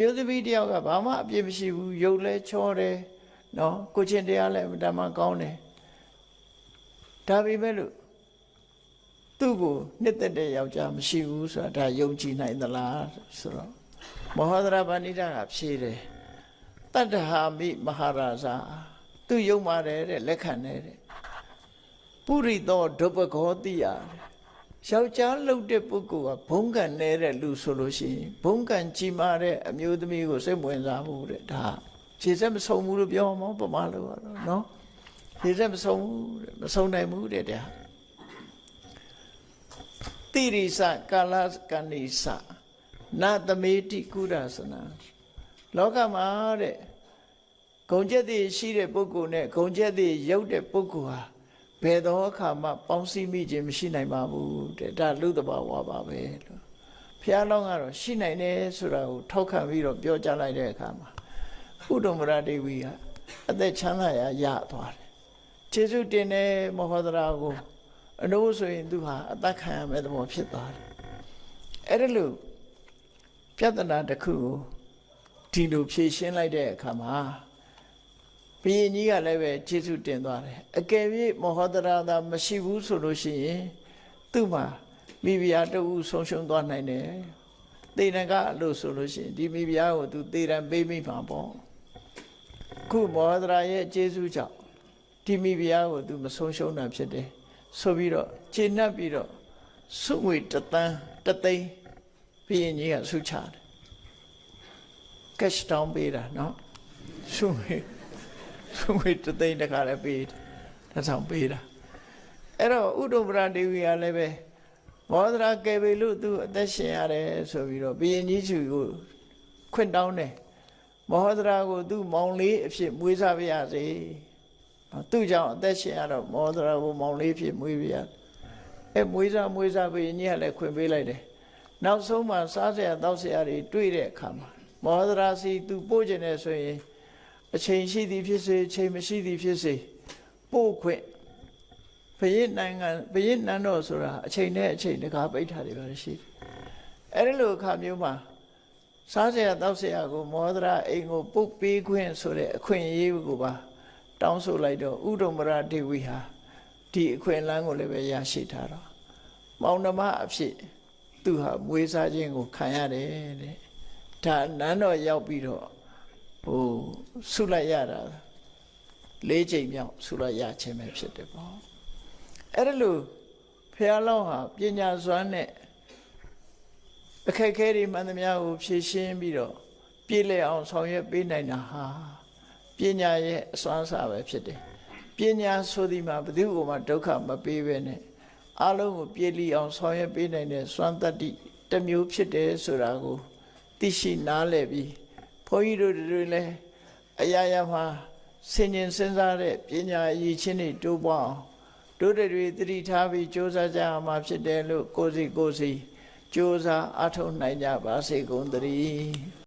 မျိုးသမီးတယောက်ကဘာမှအပြစ်မရှိဘူးရုပ်လဲချောတယ်နော်ကိုချင်းတရားလဲဓမ္မကောင်းတယ်ဒါပေမဲ့လို့သူ့ကိုနှစ်သက်တဲ့ယောက်ျားမရှိဘူးဆိုတာဒါယုံကြည်နိုင်သလားဆိုတော့မဟောဒရာဗဏိတကဖြေတယ်တတ္တဟာမိမဟာရာဇာသူယုံပါတယ်တဲ့လက်ခံတယ်တဲ့ပုရိသောဒုပ္ပဂောတိယယောက်ျားလှုပ်တဲ့ပုဂ္ဂိုလ်ကဘုံကံနေတဲ့လူဆိုလို့ရှိရင်ဘုံကံကြီးမားတဲ့အမျိုးသမီးကိုစိတ်ဝင်စားမှုတဲ့ဒါခြေဆက်မဆုံးဘူးလို့ပြောမှာပမာလို့ရတော့နော်ခြေဆက်မဆုံးဘူးတဲ့မဆုံးနိုင်ဘူးတဲ့တရားတိရိစကာလကဏိစနာသမေတိကုရသနာလောကမှာတဲ့ဂုံကျက်တွေရှိတဲ့ပုဂ္ဂိုလ်နဲ့ဂုံကျက်တွေရုပ်တဲ့ပုဂ္ဂိုလ်ဟာဘယ်သောအခါမှပေါင်းစည်းမိခြင်းမရှိနိုင်ပါဘူးတဲ့ဒါလူတဘာဝပါပဲလို့ဘုရားလောင်းကတော့ရှိနိုင်တယ်ဆိုတာကိုထောက်ခံပြီးတော့ပြောကြားလိုက်တဲ့အခါမှာဥဒ္ဓမရဒေဝီကအသက်ချမ်းသာရသွားတယ်ကျေးဇူးတင်တဲ့မဟောဒရာကိုအနိုးဆိုရင်သူဟာအသက်ခံရမယ့်သဘောဖြစ်သွားတယ်အဲ့ဒါလို့ပြဿနာတစ်ခုကိုဒီလိုဖြေရှင်းလိုက်တဲ့အခါမှာဘုရင်ကြီးကလည်းပဲကျေးဇူးတင်သွားတယ်အကယ်၍မဟောဒရာသာမရှိဘူးဆိုလို့ရှိရင်သူ့မှာမိဖုရားတူဆုံးရှုံးသွားနိုင်တယ်သေနကလို့ဆိုလို့ရှိရင်ဒီမိဖုရားကိုသူသေတံပေးမိမှာပေါ့ခုမဟောဒရာရဲ့ကျေးဇူးကြောင့်ဒီမိဖုရားကိုသူမဆုံးရှုံးတာဖြစ်တယ်ဆိုပြီးတော့ခြေနှပ်ပြီးတော့စုငွေတသိန်းဘုရင်ကြီးကဆုချတယ်ကက်ရှ်တောင်းပေးတာနော်စုငွေတသိန်းတခါလည်းပေးတယ်ဒါဆောင်ပေးတာအဲ့တော့ဥဒ္ဓမရဒေဝီကလည်းပဲမောဒရာကယ်ပေလို့သူအသက်ရှင်ရတယ်ဆိုပြီးတော့ဘုရင်ကြီးချူကိုခွင့်တောင်းတယ်မောဒရာကိုသူမောင်လေးအဖြစ်မွေးစားပြရစေသူ့ကြောင့်အသက်ရှင်ရတော့မောဒရာကိုမောင်လေးဖြစ်မွေးပြရအဲမွေးစားဘုရင်ကြီးကလည်းခွင့်ပေးလိုက်တယ်နောက်ဆုံးမှာစားစရာတောက်စရာတွေတွေ့တဲ့အခါမှာမောဒရာစီသူပို့ခြင်းနဲ့ဆိုရင်အချိန်ရှိသည်ဖြစ်စေအချိန်မရှိသည်ဖြစ်စေပို့ခွင့်ဘုရင်နန်းတော်ဆိုတာအချိန်နဲ့အချိန်တကားပိတ်ထားတယ်ပါရှိအဲ့ဒီလိုအခါမျိုးမှာစားစရာတောက်စရာကိုမောဒရာအိမ်ကိုပုတ်ပေးခွင့်ဆိုတဲ့အခွင့်အရေးကိုပါတောင်းဆိုလိုက်တော့ဥဒ္ဓမရဒေဝီဟာဒီအခွင့်အလမ်းကိုလည်းပဲရရှိထားတော့မောင်နှမအဖြစ်သူဟာမွေးစားခြင်းကိုခံရတယ်တဲ့ဒါနန်းတော်ရောက်ပြီးတော့ဆုလိုက်ရတာ၄ချိန်မြောက်ဆုလိုက်ရခြင်းပဲဖြစ်တယ်ပေါ့အဲ့ဒါလို့ဖះလောင်းဟာပညာစွမ်းနဲ့အခက်ခဲတွေမှန်သမျှကိုဖြည့်ရှင်းပြီးတော့ပြည့်လည်အောင်ဆောင်ရွက်ပေးနိုင်တာဟာပညာရဲ့အစွမ်းစားပဲဖြစ်တယ်ပညာဆိုဒီမှာဘယ်သူ့ကိုမှဒုက္ခမပေးဘဲနဲ့အလုံးကိုပြည့်လည်အောင်ဆောင်ရွက်ပေးနိုင်တဲ့စွမ်းတတ္တိတစ်မျိုးဖြစ်တယ်ဆိုတာကိုသိရှိနားလည်ပြီးဘုန်းကြီးတို့တွေလည်းအရာရာမှာဆင်ញင်စဉ်းစားတဲ့ပညာအရေးချင်းတွေတိုးပွားအောင်တို့တွေသတိထားပြီးကြိုးစားကြရမှာဖြစ်တယ်လို့ကိုယ်စီကြိုးစားအားထုတ်နိုင်ကြပါစေကုန်သတည်း